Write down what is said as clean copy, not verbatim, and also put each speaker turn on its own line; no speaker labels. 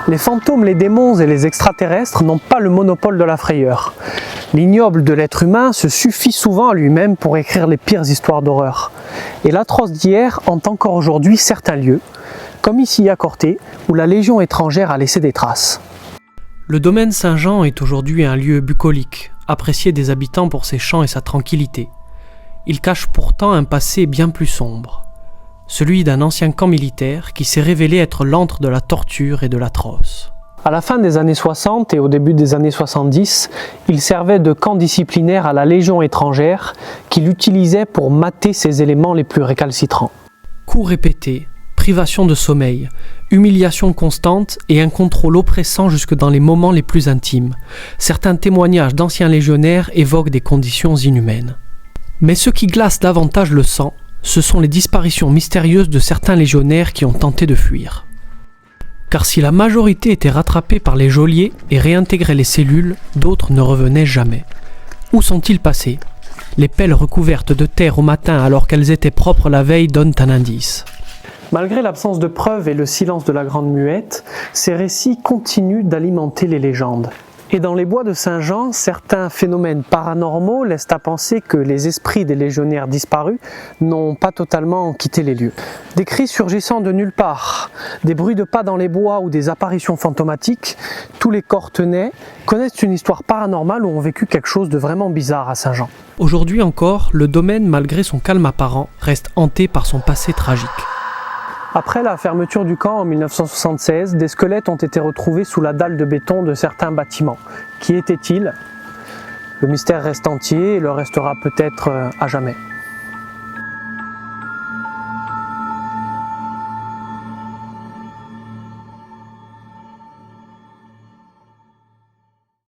Les fantômes, les démons et les extraterrestres n'ont pas le monopole de la frayeur. L'ignoble de l'être humain se suffit souvent à lui-même pour écrire les pires histoires d'horreur. Et l'atroce d'hier hante encore aujourd'hui certains lieux, comme ici à Corté, où la Légion étrangère a laissé des traces.
Le domaine Saint-Jean est aujourd'hui un lieu bucolique, apprécié des habitants pour ses champs et sa tranquillité. Il cache pourtant un passé bien plus sombre, celui d'un ancien camp militaire qui s'est révélé être l'antre de la torture et de l'atroce.
À la fin des années 60 et au début des années 70, il servait de camp disciplinaire à la Légion étrangère qui l'utilisait pour mater ses éléments les plus récalcitrants.
Coups répétés, privation de sommeil, humiliation constante et un contrôle oppressant jusque dans les moments les plus intimes. Certains témoignages d'anciens légionnaires évoquent des conditions inhumaines. Mais ce qui glace davantage le sang, ce sont les disparitions mystérieuses de certains légionnaires qui ont tenté de fuir. Car si la majorité était rattrapée par les geôliers et réintégrait les cellules, d'autres ne revenaient jamais. Où sont-ils passés ? Les pelles recouvertes de terre au matin alors qu'elles étaient propres la veille donnent un indice.
Malgré l'absence de preuves et le silence de la Grande Muette, ces récits continuent d'alimenter les légendes. Et dans les bois de Saint-Jean, certains phénomènes paranormaux laissent à penser que les esprits des légionnaires disparus n'ont pas totalement quitté les lieux. Des cris surgissant de nulle part, des bruits de pas dans les bois ou des apparitions fantomatiques, tous les Cortenais connaissent une histoire paranormale où ont vécu quelque chose de vraiment bizarre à Saint-Jean.
Aujourd'hui encore, le domaine, malgré son calme apparent, reste hanté par son passé tragique.
Après la fermeture du camp en 1976, des squelettes ont été retrouvés sous la dalle de béton de certains bâtiments. Qui étaient-ils ? Le mystère reste entier et le restera peut-être à jamais.